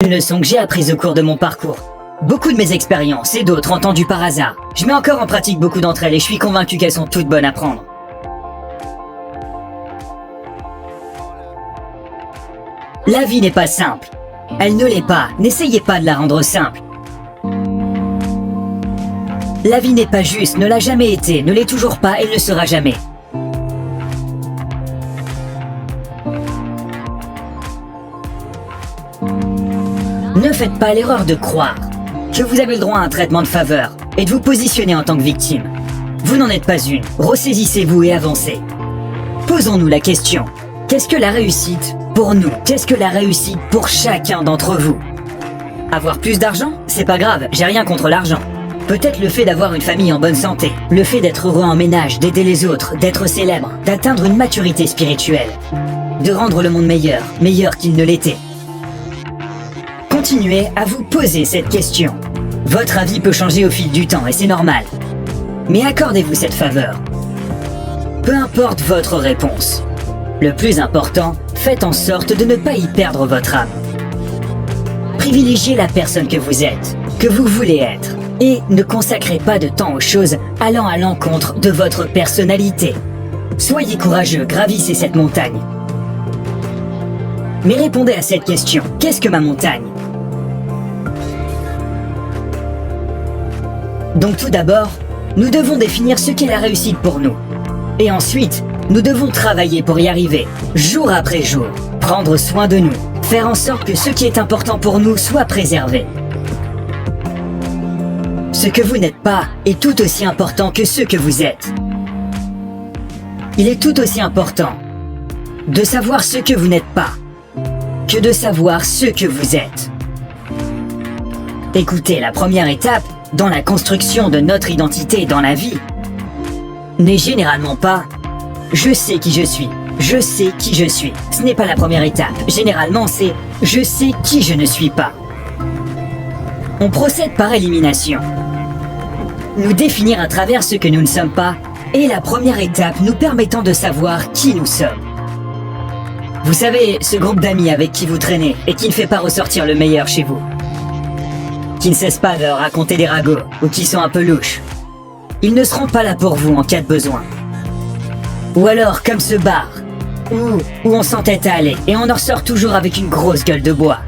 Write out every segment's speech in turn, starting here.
Une leçon que j'ai apprise au cours de mon parcours. Beaucoup de mes expériences et d'autres entendues par hasard. Je mets encore en pratique beaucoup d'entre elles et je suis convaincu qu'elles sont toutes bonnes à prendre. La vie n'est pas simple. Elle ne l'est pas. N'essayez pas de la rendre simple. La vie n'est pas juste, ne l'a jamais été, ne l'est toujours pas et ne le sera jamais. Ne faites pas l'erreur de croire que vous avez le droit à un traitement de faveur et de vous positionner en tant que victime. Vous n'en êtes pas une, ressaisissez-vous et avancez. Posons-nous la question, qu'est-ce que la réussite pour nous? Qu'est-ce que la réussite pour chacun d'entre vous? Avoir plus d'argent? C'est pas grave, j'ai rien contre l'argent. Peut-être le fait d'avoir une famille en bonne santé, le fait d'être heureux en ménage, d'aider les autres, d'être célèbre, d'atteindre une maturité spirituelle, de rendre le monde meilleur, meilleur qu'il ne l'était. Continuez à vous poser cette question. Votre avis peut changer au fil du temps et c'est normal. Mais accordez-vous cette faveur. Peu importe votre réponse. Le plus important, faites en sorte de ne pas y perdre votre âme. Privilégiez la personne que vous êtes, que vous voulez être, et ne consacrez pas de temps aux choses allant à l'encontre de votre personnalité. Soyez courageux, gravissez cette montagne. Mais répondez à cette question, qu'est-ce que ma montagne? Donc tout d'abord, nous devons définir ce qu'est la réussite pour nous. Et ensuite, nous devons travailler pour y arriver, jour après jour, prendre soin de nous, faire en sorte que ce qui est important pour nous soit préservé. Ce que vous n'êtes pas est tout aussi important que ce que vous êtes. Il est tout aussi important de savoir ce que vous n'êtes pas que de savoir ce que vous êtes. Écoutez, la première étape dans la construction de notre identité dans la vie n'est généralement pas « je sais qui je suis, je sais qui je suis ». Ce n'est pas la première étape. Généralement, c'est « je sais qui je ne suis pas ». On procède par élimination. Nous définir à travers ce que nous ne sommes pas est la première étape nous permettant de savoir qui nous sommes. Vous savez, ce groupe d'amis avec qui vous traînez et qui ne fait pas ressortir le meilleur chez vous, qui ne cessent pas de raconter des ragots ou qui sont un peu louches, ils ne seront pas là pour vous en cas de besoin. Ou alors comme ce bar où on s'entête à aller et on en ressort toujours avec une grosse gueule de bois.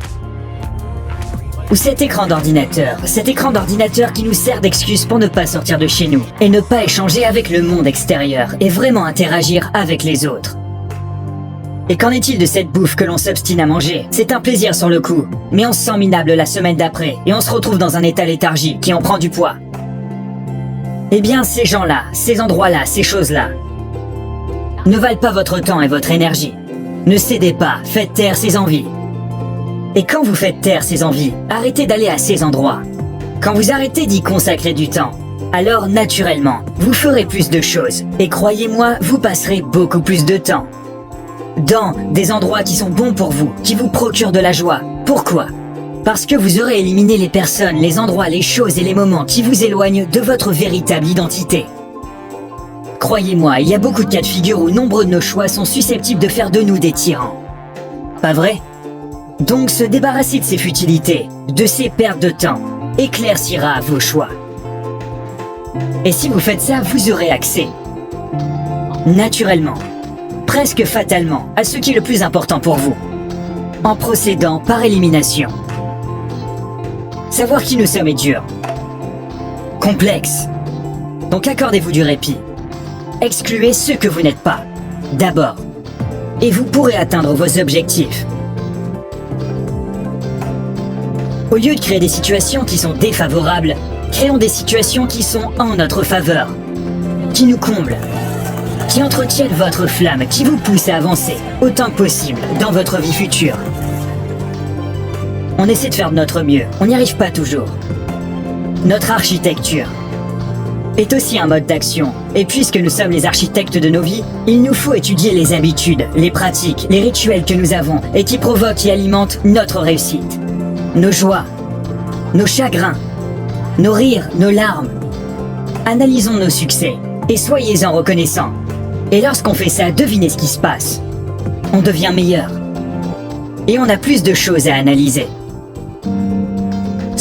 Ou cet écran d'ordinateur qui nous sert d'excuse pour ne pas sortir de chez nous et ne pas échanger avec le monde extérieur et vraiment interagir avec les autres. Et qu'en est-il de cette bouffe que l'on s'obstine à manger? C'est un plaisir sur le coup, mais on se sent minable la semaine d'après et on se retrouve dans un état léthargique qui en prend du poids. Eh bien, ces gens-là, ces endroits-là, ces choses-là, ne valent pas votre temps et votre énergie. Ne cédez pas, faites taire ces envies. Et quand vous faites taire ces envies, arrêtez d'aller à ces endroits. Quand vous arrêtez d'y consacrer du temps, alors naturellement, vous ferez plus de choses. Et croyez-moi, vous passerez beaucoup plus de temps dans des endroits qui sont bons pour vous, qui vous procurent de la joie. Pourquoi? Parce que vous aurez éliminé les personnes, les endroits, les choses et les moments qui vous éloignent de votre véritable identité. Croyez-moi, il y a beaucoup de cas de figure où nombreux de nos choix sont susceptibles de faire de nous des tyrans. Pas vrai? Donc se débarrasser de ces futilités, de ces pertes de temps, éclaircira vos choix. Et si vous faites ça, vous aurez accès, naturellement, presque fatalement, à ce qui est le plus important pour vous, en procédant par élimination. Savoir qui nous sommes est dur, complexe. Donc accordez-vous du répit. Excluez ce que vous n'êtes pas, d'abord, et vous pourrez atteindre vos objectifs. Au lieu de créer des situations qui sont défavorables, créons des situations qui sont en notre faveur, qui nous comblent, qui entretiennent votre flamme, qui vous poussent à avancer autant que possible dans votre vie future. On essaie de faire de notre mieux, on n'y arrive pas toujours. Notre architecture est aussi un mode d'action, et puisque nous sommes les architectes de nos vies, il nous faut étudier les habitudes, les pratiques, les rituels que nous avons et qui provoquent et alimentent notre réussite. Nos joies, nos chagrins, nos rires, nos larmes. Analysons nos succès et soyez-en reconnaissants. Et lorsqu'on fait ça, devinez ce qui se passe. On devient meilleur. Et on a plus de choses à analyser.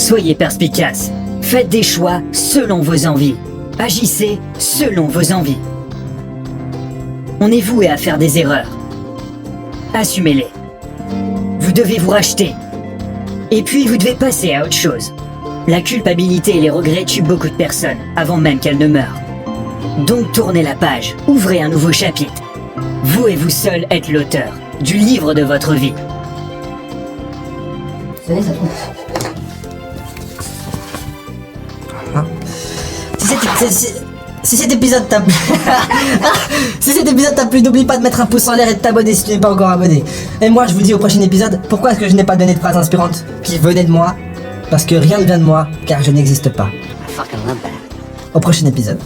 Soyez perspicace. Faites des choix selon vos envies. Agissez selon vos envies. On est voué à faire des erreurs. Assumez-les. Vous devez vous racheter. Et puis vous devez passer à autre chose. La culpabilité et les regrets tuent beaucoup de personnes avant même qu'elles ne meurent. Donc tournez la page, ouvrez un nouveau chapitre. Vous et vous seul êtes l'auteur du livre de votre vie. Si cet épisode t'a plu, si cet épisode t'a plu, n'oublie pas de mettre un pouce en l'air et de t'abonner si tu n'es pas encore abonné. Et moi je vous dis au prochain épisode, pourquoi est-ce que je n'ai pas donné de phrases inspirantes qui venaient de moi? Parce que rien ne vient de moi, car je n'existe pas. Au prochain épisode.